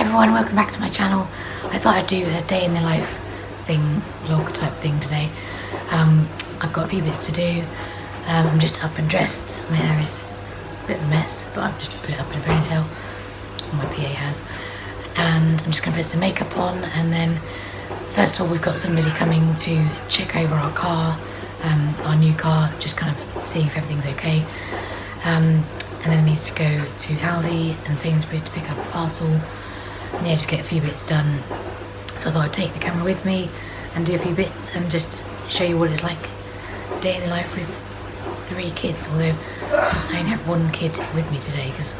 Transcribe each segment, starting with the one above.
everyone, welcome back to my channel. I thought I'd do a day in the life thing, vlog type thing today. I've got a few bits to do. I'm just up and dressed. My hair is a bit of a mess, but I've just put it up in a ponytail. My PA has. And I'm just going to put some makeup on, and then first of all we've got somebody coming to check over our car, our new car, just kind of see if everything's okay. And then I need to go to Aldi and Sainsbury's to pick up a parcel, and yeah, just get a few bits done. So I thought I'd take the camera with me and do a few bits and just show you what it's like day in the life with 3 kids, although I only have 1 kid with me today because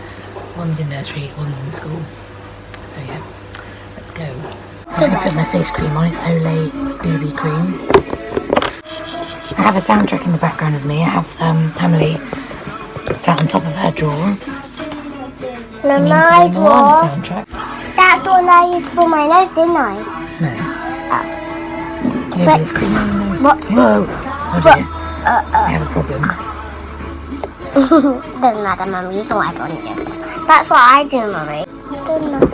one's in nursery, one's in school. So yeah, let's go. I'm just going to put my face cream on. It's Olay BB cream. I have a soundtrack in the background of me. I have Emily sat on top of her drawers singing to the Moana soundtrack. That's the one I used for my nose, didn't I? No. Oh. You know, there's cream on your nose. What? Whoa! Oh dear. I have a problem. Doesn't matter, Mummy. You can wipe on yourself. That's what I do, Mummy. Doesn't matter.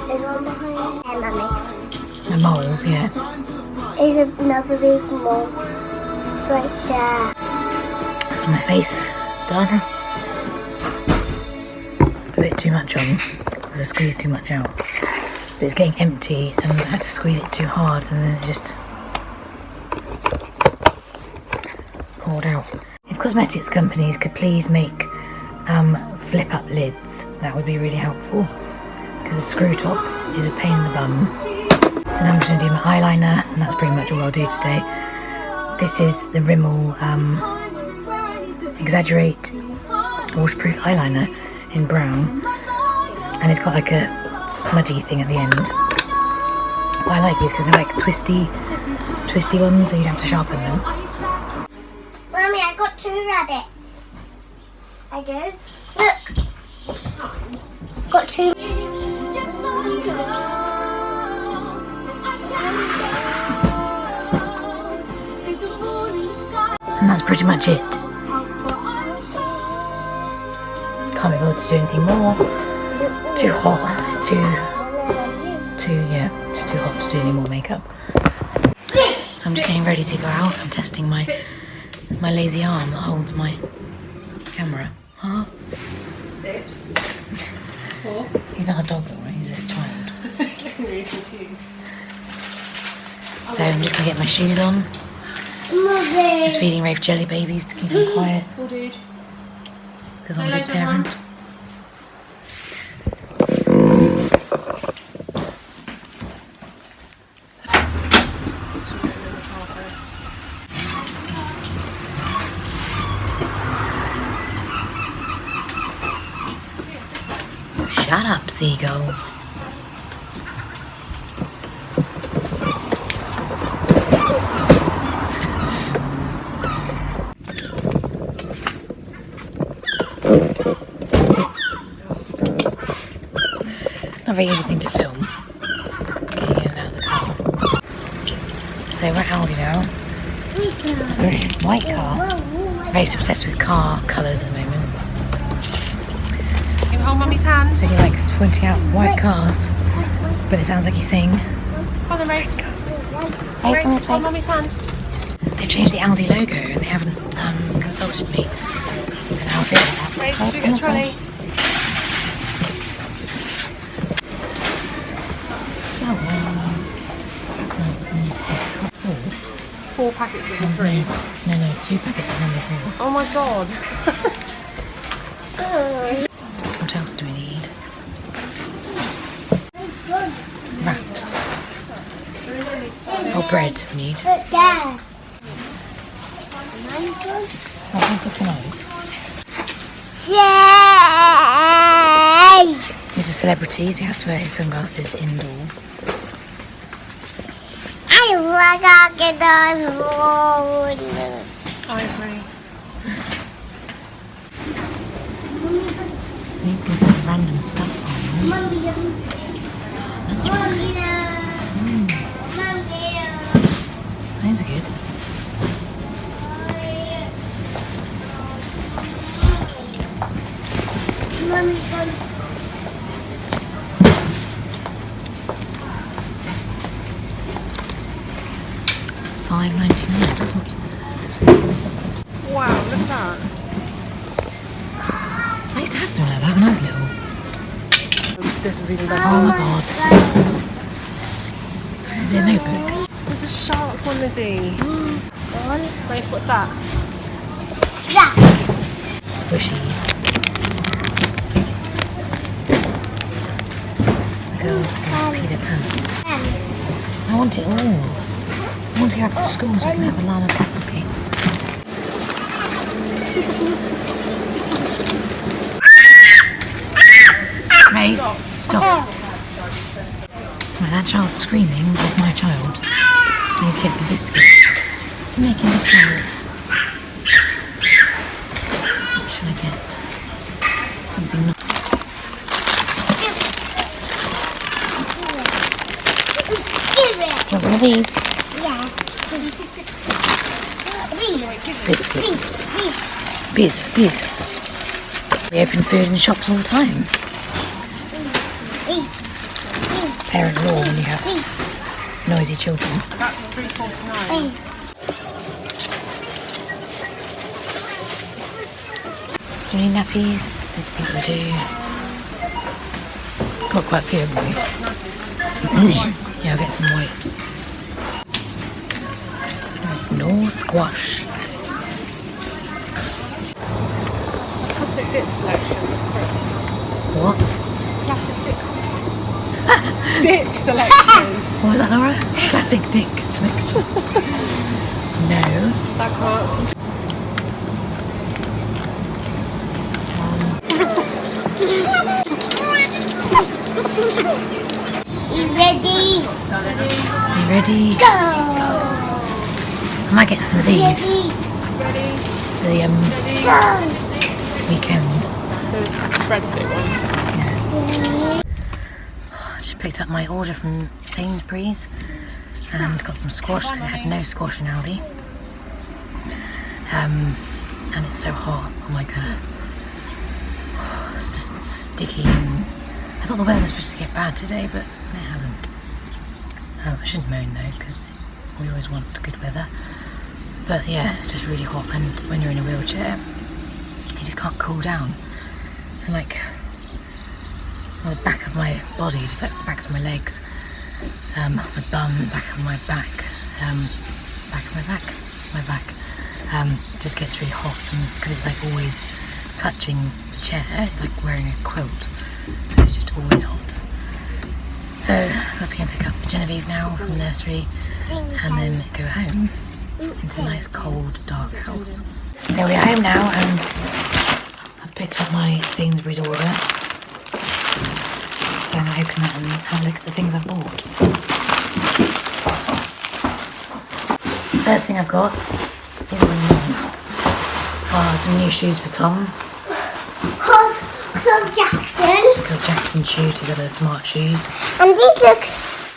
There's one behind. Hey, Mummy. My moles, yeah. There's another big mole right there. That's my face done. A bit too much on because I squeezed too much out. But it's getting empty and I had to squeeze it too hard and then it just poured out. If cosmetics companies could please make flip up lids, that would be really helpful because a screw top is a pain in the bum. So now I'm just going to do my eyeliner, and that's pretty much all I'll do today. This is the Rimmel Exaggerate waterproof eyeliner in brown, and it's got like a smudgy thing at the end. But I like these because they're like twisty ones, so you don't have to sharpen them. Mummy, I got 2 rabbits. I do. Look. Got 2. And that's pretty much it. Can't be bothered to do anything more. It's too hot. It's too it's too hot to do any more makeup. So I'm just getting ready to go out. I'm testing my lazy arm that holds my camera. Huh? Sit. He's not a dog, right? He's a child. He's looking really confused. So I'm just gonna get my shoes on. Just feeding Rafe jelly babies to keep him quiet. Cool dude. Because I'm a good parent. Shut up, seagulls. Not a very easy thing to film, getting in and out of the car. So we're at Aldi now. We're in a white car. Very obsessed with car colours at the moment. Can you hold Mummy's hand? So he likes pointing out white cars, but it sounds like he's saying, Hold on, Rafe. "Hey, come Rafe, this hold way." Mummy's hand. They've changed the Aldi logo and they haven't consulted me. I don't know how I feel about that. Rafe, Oh, should we come get a this way. trolley? Oh, 4 packets of the 3. no, 2 packets of number 4. Oh my god. What else do we need? Wraps. Oh, bread we need. Look there. Oh, can I pick your nose? Yay! These are celebrities. He has to wear his sunglasses indoors. I want to get those rolling. I agree. These are some random stuff on them. Those are good. Mummy's gone. $5.99. Wow, look at that. I used to have something like that when I was little. This is even Oh better. my god. Is it a notebook? There's a shark one, Lizzie. One. Rafe, what's that? That. Squishies. The girls are going to pee their pants. I want it all. I want to go back to school so I can have a llama pencil case. Rafe, stop. Right, that child screaming is my child. I need to get some biscuits to make him quiet. What should I get? Something not. Give it. Want some of these? Yeah. Biscuit. Biz. We open food in shops all the time. Parent law when you have noisy children. That's $3.49. Do you need nappies? Don't think we do. Got quite a few, haven't we? Yeah, I'll get some wipes. There's no squash. Classic dip selection. What? Classic dip selection. What was that, Laura? Classic dick selection. No. That can't. You ready? You ready? Go. I might get some of these Ready? for the Go. weekend. The breadstick ones. Yeah. I just picked up my order from Sainsbury's and got some squash because they had no squash in Aldi. And it's so hot. I'm like, it's just sticky. And I thought the weather was supposed to get bad today, but it hasn't. I shouldn't moan though, because we always want good weather. But yeah, it's just really hot, and when you're in a wheelchair, you just can't cool down. And like, the back of my body, just like the backs of my legs, my bum, back of my back, back of my back, just gets really hot, and because it's like always touching the chair, it's like wearing a quilt, so it's just always hot. So I've got to go and pick up Genevieve now from nursery, and then go home into a nice cold dark house. So we're home now, and I've picked up my Sainsbury's order. So I'm going to open that and have a look at the things I've bought. First thing I've got is some new shoes for Tom. Cause Jackson. Because Jackson chewed his other smart shoes. And these look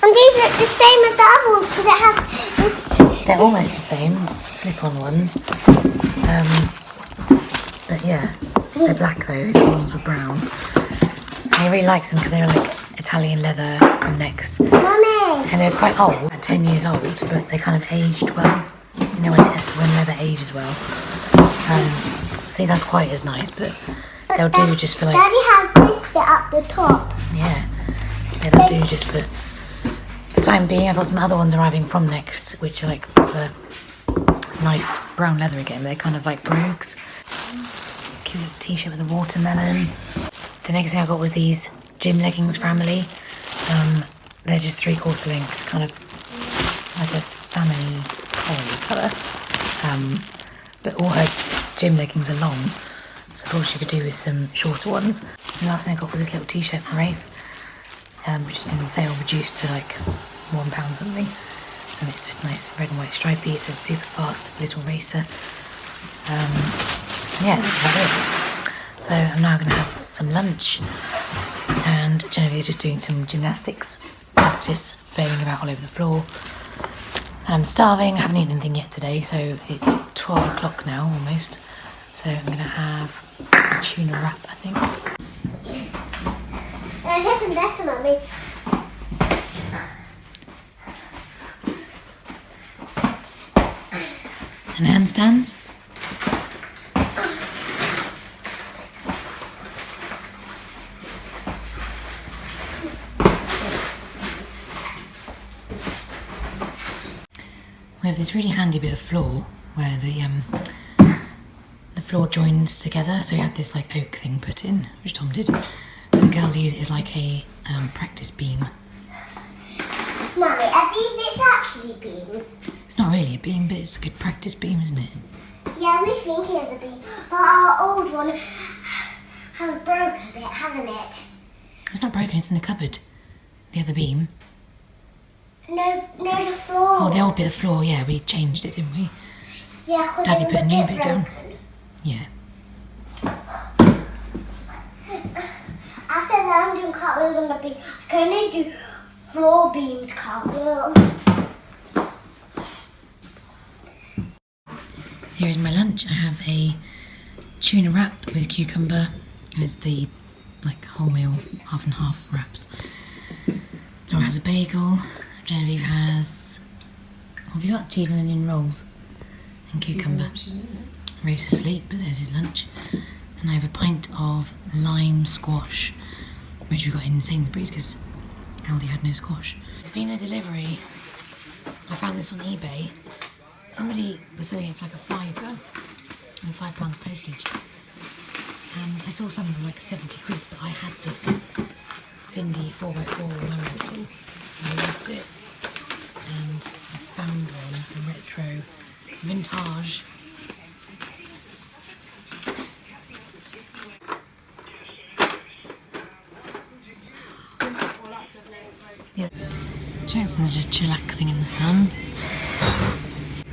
the same as the other ones because it has this. They're almost the same, slip-on ones. But yeah, they're black though, his other ones were brown. And he really likes them because they were like Italian leather from Next. Mummy. And they're quite old, 10 years old, but they kind of aged well. You know, when leather ages well. So these aren't quite as nice, but they'll do just for like... Daddy has this bit at the top. Yeah, they'll do just for the time being. I've got some other ones arriving from Next, which are like proper nice brown leather again. They're kind of like brogues. Cute t-shirt with a watermelon. The next thing I got was these gym leggings for Emily. They're just 3/4 length, kind of like a salmon coral colour. But all her gym leggings are long, so I thought she could do with some shorter ones. The last thing I got was this little t-shirt from Rafe, which is on sale, reduced to like £1 something. And it's just nice red and white stripey. It says super fast little racer. Yeah, that's about it. So I'm now going to have some lunch, and Genevieve's just doing some gymnastics practice, flailing about all over the floor. And I'm starving. I haven't eaten anything yet today, so it's 12 o'clock now almost. So I'm going to have a tuna wrap, I think. They're getting better, Mummy. And handstands. We have this really handy bit of floor where the floor joins together. So we had this like oak thing put in, which Tom did. But the girls use it as like a practice beam. Mummy, are these bits actually beams? It's not really a beam, but it's a good practice beam, isn't it? Yeah, we think it is a beam, but our old one has broken a bit, hasn't it? It's not broken, it's in the cupboard. The other beam. No, the floor. Oh, the old bit of floor, yeah, we changed it, didn't we? Yeah, 'cause Daddy it was put a new bit down. broken. Yeah. After that, I'm doing cartwheels on the beam. I can only do floor beams cartwheel. Here is my lunch. I have a tuna wrap with cucumber, and it's the like wholemeal half and half wraps. Laura has a bagel. Genevieve has, what have you got? Cheese and onion rolls and cucumber. Rafe's asleep, but there's his lunch. And I have a pint of lime squash, which we got in Sainsbury's because Aldi had no squash. It's been a delivery. I found this on eBay. Somebody was selling it for like a fiver with £5 postage. And I saw some for like 70 quid, but I had this Cindy 4x4 lower tool. I loved it. And I found one, a retro vintage. Yeah. Jackson's just chillaxing in the sun.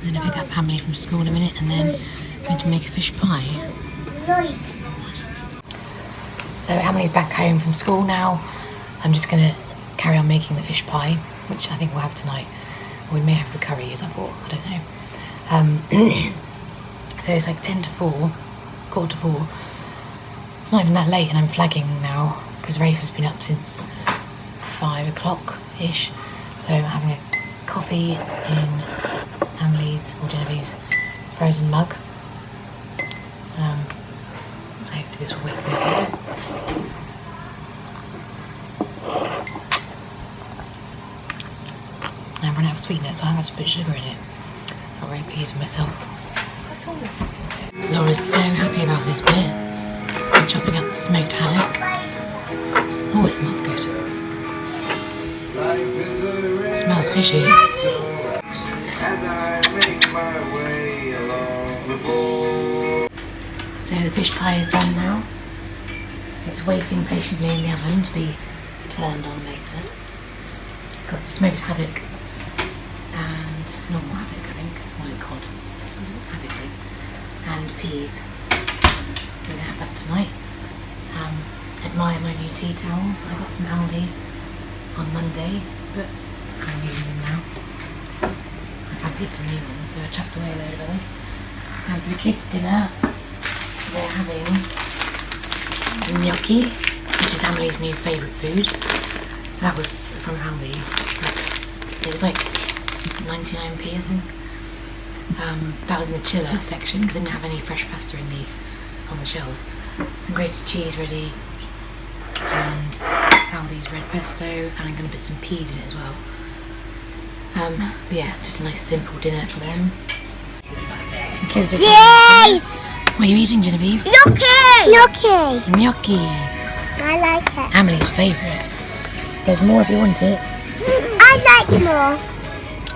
I'm going to pick up Hamley from school in a minute and then going to make a fish pie. So Hamley's back home from school now. I'm just going to carry on making the fish pie, which I think we'll have tonight. Or we may have the curry as I bought, I don't know. So it's like 10 to 4, quarter to 4. It's not even that late and I'm flagging now because Rafe has been up since 5 o'clock-ish. So I'm having a coffee in Hamley's or Genevieve's frozen mug. So hopefully this will wake me up. And I've run out of sweetener, so I have to put sugar in it. Not very pleased with myself. Laura's so happy about this bit. I'm chopping up the smoked haddock. Oh, it smells good. It smells fishy. So the fish pie is done now. It's waiting patiently in the oven to be turned on later. It's got smoked haddock and normal haddock, I think. What is it called? Haddock thing. And peas. So we're gonna have that tonight. Admire my new tea towels I got from Aldi on Monday, but I'm using them now. I've had to get some new ones, so I chucked away a load of those. And for the kids' dinner, they're having gnocchi, which is Emily's new favourite food. So that was from Aldi. It was like 99p, I think. That was in the chiller section because I didn't have any fresh pasta on the shelves. Some grated cheese ready, and Aldi's red pesto, and I'm going to put some peas in it as well. But yeah, just a nice simple dinner for them. The kids just Cheese! What are you eating, Genevieve? Gnocchi! Gnocchi. I like it. Emily's favourite. There's more if you want it. I like more.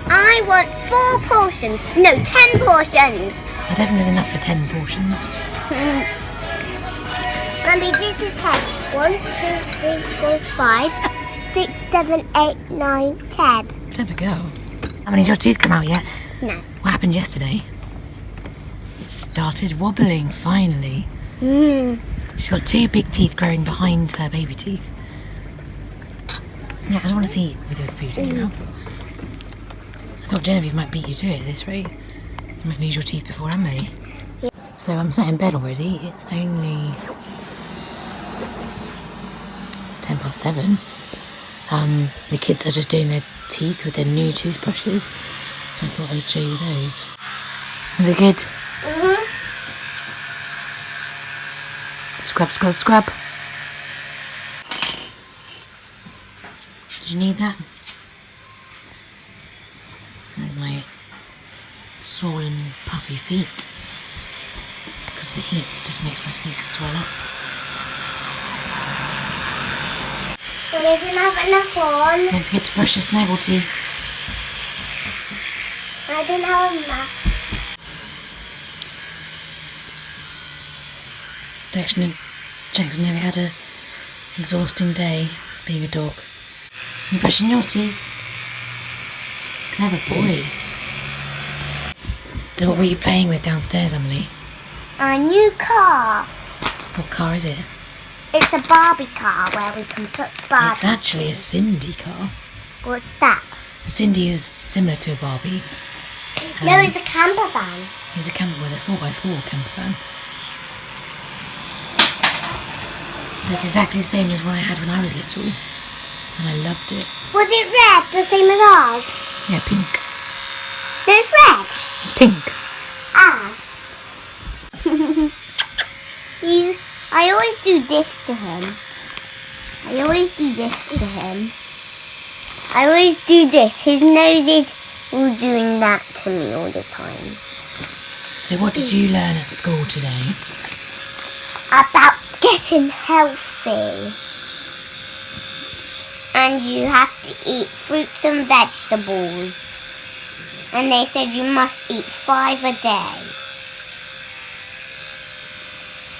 I want 4 portions. No, 10 portions. I don't think there's enough for 10 portions. Mummy, this is 10. 1, 2, 3, 4, 5, 6, 7, 8, 9, 10. Clever girl. Emily, did your teeth come out yet? No. What happened yesterday? It started wobbling, finally. She's got 2 big teeth growing behind her baby teeth. Yeah, I don't want to see it with your food in your mouth. I thought Genevieve might beat you to it at this rate. You might lose your teeth before Emily. Yeah. So I'm sat in bed already. It's only... It's 7:10. The kids are just doing their teeth with their new toothbrushes, so I thought I would show you those. Is it good? Scrub, scrub, scrub. Did you need that? There's my swollen, puffy feet, because the heat just makes my feet swell up. We didn't have enough on. Don't forget to brush your snaggle teeth. I didn't have enough. Jackson never had an exhausting day being a dog. You brushing your teeth? Clever boy. So what were you playing with downstairs, Emily? A new car. What car is it? It's a Barbie car where we can put Barbie. It's actually a Cindy car. What's that? A Cindy is similar to a Barbie. No, it's a camper van. It's a camper, was it 4x4 camper van? That's exactly the same as one I had when I was little. And I loved it. Was it red, the same as ours? Yeah, pink. No, it's red. It's pink. Ah. I always do this to him. I always do this to him. I always do this. His nose is all doing that to me all the time. So what did you learn at school today? About getting healthy. And you have to eat fruits and vegetables. And they said you must eat 5 a day.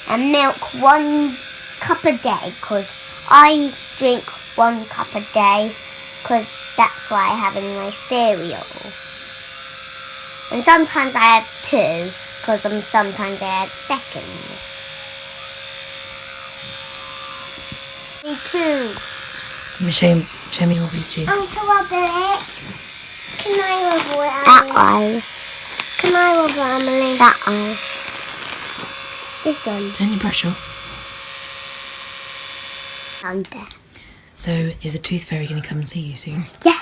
And milk 1 cup a day, because I drink 1 cup a day, because that's what I have in my cereal. And sometimes I have 2, because sometimes I have seconds. Me too. Let me show me what we do. I want to rub it. Can I rub it? That eye. Can I rub it, Emily? That eye. This one. Turn your brush off. Under. So is the tooth fairy going to come and see you soon? Yeah.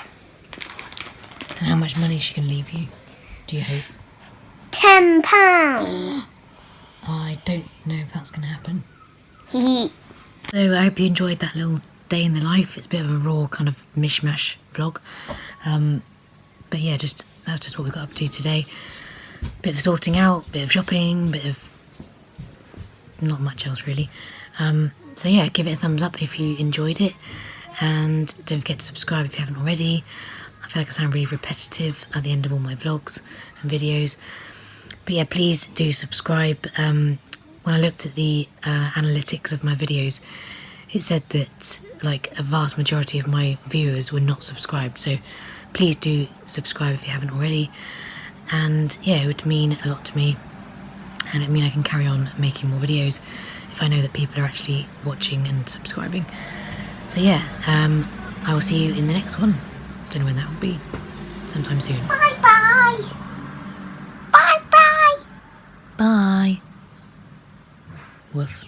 And how much money is she going to leave you? Do you hope? £10. I don't know if that's going to happen. He. So I hope you enjoyed that little day in the life. It's a bit of a raw kind of mishmash vlog. But yeah, that's just what we got up to today. Bit of sorting out, bit of shopping, bit of not much else really. So yeah, give it a thumbs up if you enjoyed it, and don't forget to subscribe if you haven't already. I feel like I sound really repetitive at the end of all my vlogs and videos, but yeah, please do subscribe. When I looked at the analytics of my videos, it said that like a vast majority of my viewers were not subscribed, so please do subscribe if you haven't already. And yeah, it would mean a lot to me, and it would mean I can carry on making more videos if I know that people are actually watching and subscribing. So yeah, I will see you in the next one. Don't know when that will be. Sometime soon. Bye bye. Bye bye. Bye. Woof.